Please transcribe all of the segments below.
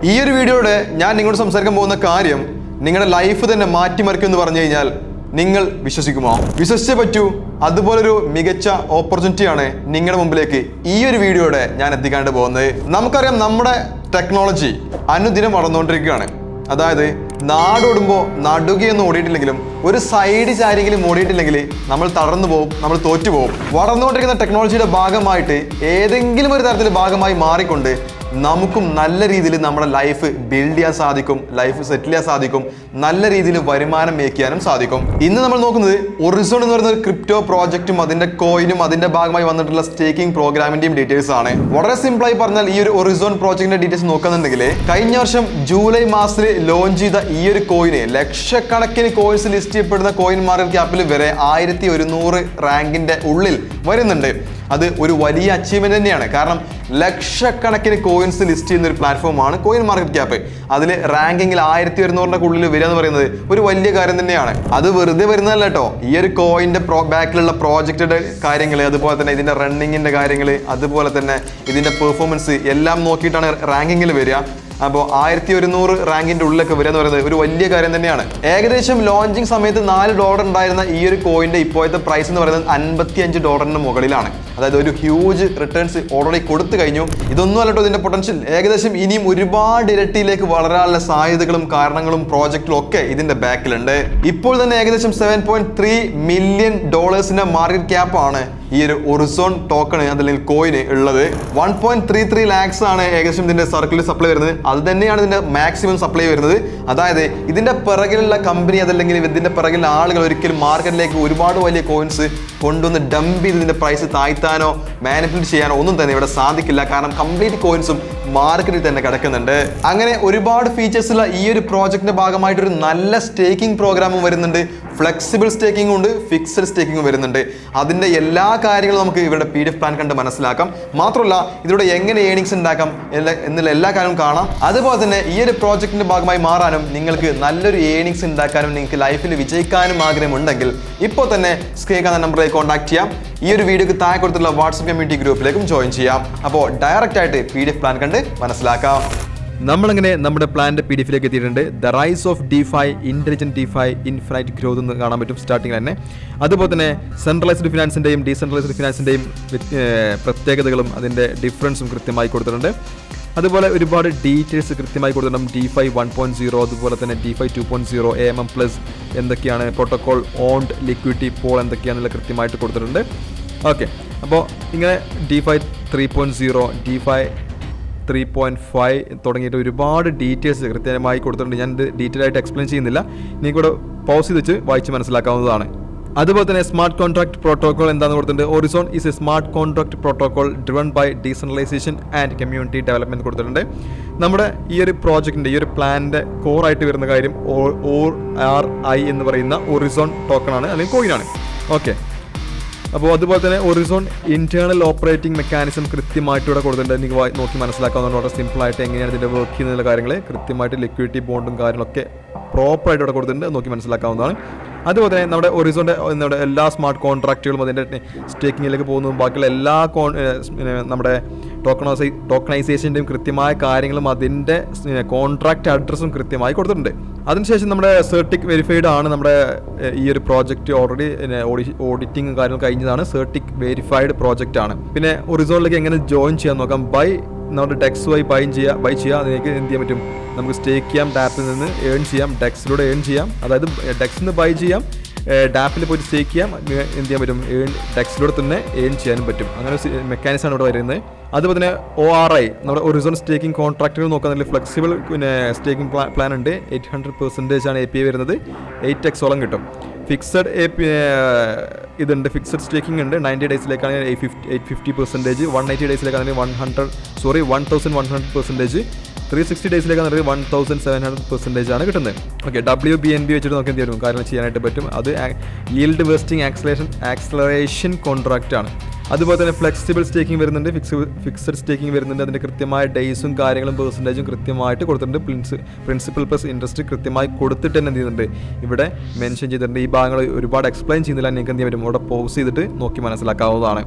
ഈ ഒരു വീഡിയോയുടെ ഞാൻ നിങ്ങളോട് സംസാരിക്കാൻ പോകുന്ന കാര്യം നിങ്ങളുടെ ലൈഫ് തന്നെ മാറ്റിമറിക്കും എന്ന് പറഞ്ഞു കഴിഞ്ഞാൽ നിങ്ങൾ വിശ്വസിക്കുമോ? വിശ്വസിച്ചേ പറ്റൂ. അതുപോലൊരു മികച്ച ഓപ്പർച്യൂണിറ്റിയാണ് നിങ്ങളുടെ മുമ്പിലേക്ക് ഈ ഒരു വീഡിയോയുടെ ഞാൻ എത്തിക്കാണ്ട് പോകുന്നത്. നമുക്കറിയാം, നമ്മുടെ ടെക്നോളജി അനുദിനം വളർന്നുകൊണ്ടിരിക്കുകയാണ്. അതായത് നാടോടുമ്പോൾ നടുകയൊന്നും ഓടിയിട്ടില്ലെങ്കിലും ഒരു സൈഡ് ചാരിയെങ്കിലും ഓടിയിട്ടില്ലെങ്കിൽ നമ്മൾ തളർന്നു പോകും, നമ്മൾ തോറ്റുപോകും. വളർന്നുകൊണ്ടിരിക്കുന്ന ടെക്നോളജിയുടെ ഭാഗമായിട്ട് ഏതെങ്കിലും ഒരു തരത്തിൽ ഭാഗമായി മാറിക്കൊണ്ട് നമുക്കും നല്ല രീതിയിൽ നമ്മുടെ ലൈഫ് ബിൽഡ് ചെയ്യാൻ സാധിക്കും, ലൈഫ് സെറ്റിൽ ചെയ്യാൻ സാധിക്കും, നല്ല രീതിയിൽ വരുമാനം മേക്ക് ചെയ്യാനും സാധിക്കും. ഇന്ന് നമ്മൾ നോക്കുന്നത് ഒറിസോൺ എന്ന് പറയുന്ന ഒരു ക്രിപ്റ്റോ പ്രോജക്റ്റും അതിന്റെ കോയിനും അതിന്റെ ഭാഗമായി വന്നിട്ടുള്ള സ്റ്റേക്കിംഗ് പ്രോഗ്രാമിന്റെയും ഡീറ്റെയിൽസ് ആണ്. വളരെ സിമ്പിളായി പറഞ്ഞാൽ ഈ ഒരു ഒറിസോൺ പ്രോജക്റ്റിന്റെ ഡീറ്റെയിൽസ് നോക്കുന്നുണ്ടെങ്കിൽ കഴിഞ്ഞ വർഷം ജൂലൈ മാസത്തിൽ ലോഞ്ച് ചെയ്ത ഈ ഒരു കോയിന് ലക്ഷക്കണക്കിന് കോയിൻസ് ലിസ്റ്റ് ചെയ്യപ്പെടുന്ന കോയിൻ മാർക്കറ്റ് ക്യാപ്പിൽ വരെ 1100 റാങ്കിന്റെ ഉള്ളിൽ വരുന്നുണ്ട്. അത് ഒരു വലിയ അച്ചീവ്മെന്റ് തന്നെയാണ്. കാരണം ലക്ഷക്കണക്കിന് കോയിൻസ് ലിസ്റ്റ് ചെയ്യുന്ന ഒരു പ്ലാറ്റ്ഫോമാണ് കോയിൻ മാർക്കറ്റ് ക്യാപ്പ്. അതിൽ റാങ്കിങ്ങിൽ 1100ന്റെ ഉള്ളിൽ വരിക എന്ന് പറയുന്നത് ഒരു വലിയ കാര്യം തന്നെയാണ്. അത് വെറുതെ വരുന്നതല്ല കേട്ടോ. ഈ ഒരു കോയിന്റെ ബാക്കിലുള്ള പ്രോജക്റ്റിന്റെ കാര്യങ്ങൾ, അതുപോലെ തന്നെ ഇതിന്റെ റണ്ണിങ്ങിന്റെ കാര്യങ്ങൾ, അതുപോലെ തന്നെ ഇതിന്റെ പെർഫോമൻസ് എല്ലാം നോക്കിയിട്ടാണ് റാങ്കിങ്ങിൽ വരിക. അപ്പോൾ 1100 റാങ്കിന്റെ ഉള്ളിലൊക്കെ വരിക എന്ന് പറയുന്നത് ഒരു വലിയ കാര്യം തന്നെയാണ്. ഏകദേശം ലോഞ്ചിങ് സമയത്ത് $4 ഉണ്ടായിരുന്ന ഈ ഒരു കോയിന്റെ ഇപ്പോഴത്തെ പ്രൈസ് എന്ന് പറയുന്നത് $55 മുകളിലാണ്. അതായത് ഒരു ഹ്യൂജ് റിട്ടേൺസ് ഓൾറെഡി കൊടുത്തു കഴിഞ്ഞു. ഇതൊന്നും അല്ലട്ടോ ഇതിന്റെ പൊട്ടൻഷ്യൽ. ഏകദേശം ഇനിയും ഒരുപാട് ഇരട്ടിയിലേക്ക് വളരാനുള്ള സാധ്യതകളും കാരണങ്ങളും പ്രോജക്റ്റിലും ഒക്കെ ഇതിന്റെ ബാക്കിലുണ്ട്. ഇപ്പോൾ തന്നെ ഏകദേശം $7.3 മില്യൺ മാർക്കറ്റ് ക്യാപ്പ് ആണ് ഈ ഒരു ഒറിസോൺ ടോക്കൺ അതല്ലെങ്കിൽ കോയിന് ഉള്ളത്. 1.33 lakhs ആണ് ഏകദേശം ഇതിന്റെ സർക്കിൾ സപ്ലൈ വരുന്നത്. അത് തന്നെയാണ് ഇതിന്റെ മാക്സിമം സപ്ലൈ വരുന്നത്. അതായത് ഇതിന്റെ പിറകിലുള്ള കമ്പനി അതല്ലെങ്കിൽ ഇതിന്റെ പിറകിലുള്ള ആളുകൾ ഒരിക്കലും മാർക്കറ്റിലേക്ക് ഒരുപാട് വലിയ കോയിൻസ് കൊണ്ടുവന്ന് ഡംപ് ചെയ്ത് ഇതിന്റെ പ്രൈസ് താഴ്ത്താനോ മാനിപ്പുലേറ്റ് ചെയ്യാനോ ഒന്നും തന്നെ ഇവിടെ സാധിക്കില്ല. കാരണം കംപ്ലീറ്റ് കോയിൻസും മാർക്കറ്റിൽ തന്നെ കിടക്കുന്നുണ്ട്. അങ്ങനെ ഒരുപാട് ഫീച്ചേഴ്സ് ഉള്ള ഈ ഒരു പ്രോജക്റ്റിന്റെ ഭാഗമായിട്ട് ഒരു നല്ല സ്റ്റേക്കിംഗ് പ്രോഗ്രാമും വരുന്നുണ്ട്. ഫ്ലെക്സിബിൾ സ്റ്റേക്കിംഗ് ഉണ്ട്, ഫിക്സഡ് സ്റ്റേക്കിംഗ് വരുന്നുണ്ട്. അതിന്റെ എല്ലാ കാര്യങ്ങളും നമുക്ക് ഇവരുടെ PDF പ്ലാൻ കണ്ട് മനസ്സിലാക്കാം. മാത്രമല്ല ഇതിലൂടെ എങ്ങനെ ഏണിങ്സ് ഉണ്ടാക്കാം എന്നുള്ള എല്ലാ കാര്യവും കാണാം. അതുപോലെ തന്നെ ഈ ഒരു പ്രോജക്റ്റിന്റെ ഭാഗമായി മാറാനും നിങ്ങൾക്ക് നല്ലൊരു ഏണിങ്സ് ഉണ്ടാക്കാനും നിങ്ങൾക്ക് ലൈഫിൽ വിജയിക്കാനും ആഗ്രഹമുണ്ടെങ്കിൽ ഇപ്പോൾ തന്നെ സ്ക്രീൻ കാണുന്ന നമ്പറിലേക്ക് കോൺടാക്ട് ചെയ്യാം. ഈ ഒരു വീഡിയോക്ക് താഴെ കൊടുത്തുള്ള വാട്സ്ആപ്പ് കമ്മ്യൂണിറ്റി ഗ്രൂപ്പിലേക്കും ജോയിൻ ചെയ്യാം. അപ്പോൾ ഡയറക്റ്റ് ആയിട്ട് PDF പ്ലാൻ കണ്ട് മനസ്സിലാക്കാം. നമ്മളങ്ങനെ നമ്മുടെ പ്ലാന്റെ PDF-ലേക്ക് എത്തിയിട്ടുണ്ട്. The rise of DeFi, intelligent DeFi, infinite growth എന്ന് കാണാൻ പറ്റും സ്റ്റാർട്ടിങ് തന്നെ. അതുപോലെ തന്നെ സെൻട്രലൈസ്ഡ് ഫിനാൻസിന്റെയും ഡീസെൻട്രലൈസ്ഡ് ഫിനാൻസിന്റെയും പ്രത്യേകതകളും അതിന്റെ ഡിഫറൻസും കൃത്യമായി കൊടുത്തിട്ടുണ്ട്. അതുപോലെ ഒരുപാട് ഡീറ്റെയിൽസ് കൃത്യമായി കൊടുത്തിട്ടുണ്ട്. DeFi 1.0 അതുപോലെ തന്നെ DeFi 2.0 AMM+ എന്തൊക്കെയാണ്, പ്രോട്ടോകോൾ ഓൺഡ് ലിക്വിഡിറ്റി പോൾ എന്തൊക്കെയാണെന്നുള്ള കൃത്യമായിട്ട് കൊടുത്തിട്ടുണ്ട്. ഓക്കെ, അപ്പോൾ ഇങ്ങനെ DeFi 3.0 DeFi 3.5 തുടങ്ങിയിട്ട് ഒരുപാട് ഡീറ്റെയിൽസ് കൃത്യമായി കൊടുത്തിട്ടുണ്ട്. ഞാൻ ഇത് ഡീറ്റെയിൽ ആയിട്ട് എക്സ്പ്ലെയിൻ ചെയ്യുന്നില്ല, നിങ്ങൾക്കൂടെ പൗസ് ചെയ്ത് വെച്ച് വായിച്ച് മനസ്സിലാക്കാവുന്നതാണ്. അതുപോലെ തന്നെ സ്മാർട്ട് കോൺട്രാക്ട് പ്രോട്ടോകോൾ എന്താണെന്ന് കൊടുത്തിട്ടുണ്ട്. Horizen is a smart contract protocol driven by decentralization and community development കൊടുത്തിട്ടുണ്ട്. നമ്മുടെ ഈ ഒരു പ്രോജക്റ്റിൻ്റെ ഈ ഒരു പ്ലാനിൻ്റെ കോറായിട്ട് വരുന്ന കാര്യം ORI എന്ന് പറയുന്ന ഒറിസോൺ ടോക്കണാണ് അല്ലെങ്കിൽ കോയിനാണ്. ഓക്കെ, അപ്പോൾ അതുപോലെ തന്നെ ഒറിസോൺ ഇന്റേണൽ ഓപ്പറേറ്റിംഗ് മെക്കാനിസം കൃത്യമായിട്ട് ഇവിടെ കൊടുത്തിട്ടുണ്ട്. എനിക്ക് നോക്കി മനസ്സിലാക്കാവുന്നതാണ്. വളരെ സിമ്പിളായിട്ട് എങ്ങനെയാണ് ഇതിൻ്റെ വർക്ക് ചെയ്യുന്ന കാര്യങ്ങൾ കൃത്യമായിട്ട് ലിക്വിഡിറ്റി ബോണ്ടും കാര്യങ്ങളൊക്കെ പ്രോപ്പറായിട്ട് ഇവിടെ കൊടുത്തിട്ടുണ്ട്, നോക്കി മനസ്സിലാക്കാവുന്നതാണ്. അതുപോലെ തന്നെ നമ്മുടെ ഒറിസോണിൻ്റെ എല്ലാ സ്മാർട്ട് കോൺട്രാക്റ്റുകളും അതിൻ്റെ സ്റ്റേക്കിങ്ങിലേക്ക് പോകുന്നതും ബാക്കിയുള്ള എല്ലാ നമ്മുടെ ടോക്കണൈസേഷൻ്റെയും കൃത്യമായ കാര്യങ്ങളും അതിൻ്റെ കോൺട്രാക്റ്റ് അഡ്രസ്സും കൃത്യമായി കൊടുത്തിട്ടുണ്ട്. അതിനുശേഷം നമ്മുടെ സെർട്ടിക് വെരിഫൈഡ് ആണ് നമ്മുടെ ഈ ഒരു പ്രോജക്റ്റ്. ഓൾറെഡി ഓഡിറ്റിംഗ് കാര്യങ്ങൾ കഴിഞ്ഞതാണ്. സെർട്ടിക് വെരിഫൈഡ് പ്രോജക്റ്റ് ആണ്. പിന്നെ ഒറിസോണിലേക്ക് എങ്ങനെ ജോയിൻ ചെയ്യാൻ നോക്കാം. നമ്മുടെ ഡെക്സ് വഴി ബൈ ചെയ്യുക. അതിലേക്ക് എന്ത് ചെയ്യാൻ പറ്റും, നമുക്ക് സ്റ്റേക്ക് ചെയ്യാം, ഡാപ്പിൽ നിന്ന് ഏൺ ചെയ്യാം, ഡെക്സിലൂടെ ഏൺ ചെയ്യാം. അതായത് ഡെക്സിൽ നിന്ന് ബൈ ചെയ്യാം, ഡാപ്പിൽ പോയിട്ട് സ്റ്റേക്ക് ചെയ്യാം, എന്ത് ചെയ്യാൻ പറ്റും, ഡെക്സിലൂടെ തന്നെ ഏൺ ചെയ്യാനും പറ്റും. അങ്ങനെ മെക്കാനിസമാണ് ഇവിടെ വരുന്നത്. അതുപോലെ തന്നെ ORI നമ്മുടെ ഒറിസോൺ സ്റ്റേക്കിംഗ് കോൺട്രാക്റ്റുകൾ നോക്കുകയാണെങ്കിൽ ഫ്ലെക്സിബിൾ സ്റ്റേക്കിംഗ് പ്ലാൻ ഉണ്ട്. 800% ആണ് API വരുന്നത്. 8x കിട്ടും. ഫിക്സഡ് ഇതുണ്ട്, ഫിക്സഡ് സ്റ്റേക്കിംഗ് ഉണ്ട്. 90 ഡേയ്സിലേക്കാണെങ്കിൽ 850%, 180 ഡേയ്സിലേക്കാണെങ്കിൽ 1100%, 360 ഡേയ്സിലേക്കാണെങ്കിൽ 1700% ആണ് കിട്ടുന്നത്. ഓക്കെ, WBNB വെച്ചിട്ട് നോക്കി എന്ത് ചെയ്യും കാര്യങ്ങൾ ചെയ്യാനായിട്ട് പറ്റും. അത് yield vesting ആക്സലറേഷൻ കോൺട്രാക്റ്റ് ആണ്. അതുപോലെ തന്നെ ഫ്ലെക്സിബിൾ സ്റ്റേക്കിംഗ് വരുന്നുണ്ട്, ഫിക്സഡ് സ്റ്റേക്കിംഗ് വരുന്നുണ്ട്. അതിൻ്റെ കൃത്യമായ ഡേയ്സും കാര്യങ്ങളും പെർസെൻറ്റേജും കൃത്യമായിട്ട് കൊടുത്തിട്ടുണ്ട്. പ്രിൻസിപ്പൽ പ്ലസ് ഇൻട്രസ്റ്റ് കൃത്യമായി കൊടുത്തിട്ട് തന്നെ എന്ത് ചെയ്യുന്നുണ്ട് ഇവിടെ മെൻഷൻ ചെയ്തിട്ടുണ്ട്. ഈ ഭാഗങ്ങൾ ഒരുപാട് എക്സ്പ്ലെയിൻ ചെയ്യുന്നില്ല, നിങ്ങൾക്ക് എന്ത് ചെയ്യാൻ പറ്റും ഇവിടെ പോസ് ചെയ്തിട്ട് നോക്കി മനസ്സിലാക്കാവുന്നതാണ്.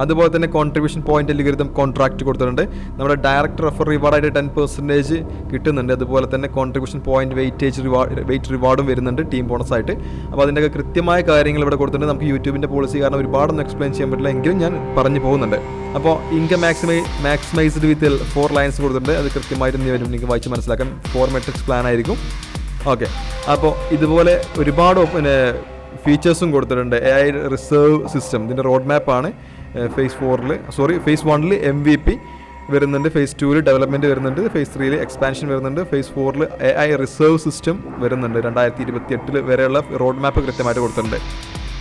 അതുപോലെ തന്നെ കോൺട്രിബ്യൂഷൻ പോയിന്റ് അൽഗോരിതം കോൺട്രാക്ട് കൊടുത്തിട്ടുണ്ട്. നമ്മുടെ ഡയറക്റ്റ് റെഫർ റിവാർഡായിട്ട് 10% കിട്ടുന്നുണ്ട്. അതുപോലെ തന്നെ കോൺട്രിബ്യൂഷൻ പോയിന്റ് വെയിറ്റ് റിവാർഡും വരുന്നുണ്ട് ടീം ബോണസ് ആയിട്ട്. അപ്പോൾ അതിൻ്റെയൊക്കെ കൃത്യമായ കാര്യങ്ങൾ ഇവിടെ കൊടുത്തിട്ടുണ്ട്. നമുക്ക് യൂട്യൂബിൻ്റെ പോളിസി കാരണം ഒരുപാടൊന്നും എക്സ്പ്ലെയിൻ ചെയ്യാൻ പറ്റില്ല, എങ്കിലും ഞാൻ പറഞ്ഞു പോകുന്നുണ്ട്. അപ്പോൾ ഇൻകം മാക്സിമൈസ്ഡ് വിത്ത് 4 ലൈൻസ് കൊടുത്തിട്ടുണ്ട്. അത് കൃത്യമായിട്ട് വരും, നിങ്ങൾക്ക് വായിച്ച് മനസ്സിലാക്കാം. 4 മെട്രിക്സ് പ്ലാൻ ആയിരിക്കും. ഓക്കെ, അപ്പോൾ ഇതുപോലെ ഒരുപാട് ഫീച്ചേഴ്സും കൊടുത്തിട്ടുണ്ട്. AI റിസർവ് സിസ്റ്റം ഇതിൻ്റെ റോഡ് മാപ്പാണ്. ഫേസ് 1 MVP വരുന്നുണ്ട്, ഫേസ് 2 ഡെവലപ്മെൻറ്റ് വരുന്നുണ്ട്, ഫേസ് 3 എക്സ്പാൻഷൻ വരുന്നുണ്ട്, ഫേസ് 4 AI റിസർവ് സിസ്റ്റം വരുന്നുണ്ട്. 2028 വരെയുള്ള റോഡ് മാപ്പ് കൃത്യമായിട്ട് കൊടുത്തിട്ടുണ്ട്.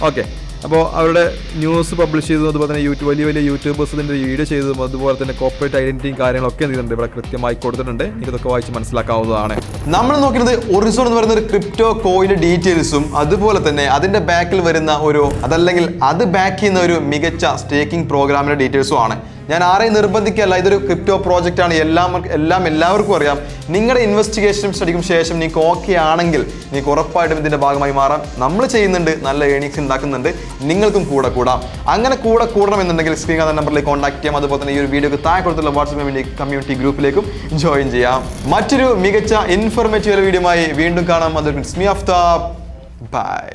ഓക്കെ, അപ്പോൾ അവരുടെ ന്യൂസ് പബ്ലിഷ് ചെയ്തതും അതുപോലെ തന്നെ വലിയ വലിയ യൂട്യൂബേഴ്സ് ഇതിൻ്റെ വീഡിയോ ചെയ്തതും അതുപോലെ തന്നെ കോർപ്പറേറ്റ് ഐഡൻറ്റിറ്റിയും കാര്യങ്ങളൊക്കെ എന്തുണ്ട് ഇവിടെ കൃത്യമായി കൊടുത്തിട്ടുണ്ട്. ഇതൊക്കെ വായിച്ച് മനസ്സിലാക്കാവുന്നതാണ്. നമ്മൾ നോക്കുന്നത് ഒറിസോൺ എന്ന് പറയുന്ന ഒരു ക്രിപ്റ്റോ കോയിൻ്റെ ഡീറ്റെയിൽസും അതുപോലെ തന്നെ അതിൻ്റെ ബാക്കിൽ വരുന്ന അതല്ലെങ്കിൽ അത് ബാക്ക് ചെയ്യുന്ന ഒരു മികച്ച സ്റ്റേക്കിംഗ് പ്രോഗ്രാമിൻ്റെ ഡീറ്റെയിൽസും ആണ്. ഞാൻ ആരെയും നിർബന്ധിക്കല്ല, ഇതൊരു ക്രിപ്റ്റോ പ്രോജക്റ്റ് ആണ്. എല്ലാവർക്കും അറിയാം. നിങ്ങളുടെ ഇൻവെസ്റ്റിഗേഷനും സ്റ്റഡിക്കും ശേഷം നിങ്ങൾക്ക് ഓക്കെ ആണെങ്കിൽ നിങ്ങൾക്ക് ഉറപ്പായിട്ടും ഇതിൻ്റെ ഭാഗമായി മാറാം. നമ്മൾ ചെയ്യുന്നുണ്ട്, നല്ല ഏണിങ്സ് ഉണ്ടാക്കുന്നുണ്ട്, നിങ്ങൾക്കും കൂടാം. അങ്ങനെ കൂടണമെന്നുണ്ടെങ്കിൽ സ്ക്രീൻ കാണുന്ന നമ്പറിലേക്ക് കോൺടാക്ട് ചെയ്യാം. അതുപോലെ തന്നെ ഈ ഒരു വീഡിയോക്ക് താഴെ കൊടുത്തുള്ള വാട്സ്ആപ്പ് കമ്മ്യൂണിറ്റി ഗ്രൂപ്പിലേക്കും ജോയിൻ ചെയ്യാം. മറ്റൊരു മികച്ച ഇൻഫോർമേറ്റീവ് വീഡിയോയുമായി വീണ്ടും കാണാം. അത് മീ ആഫ്താബ്. ബൈ.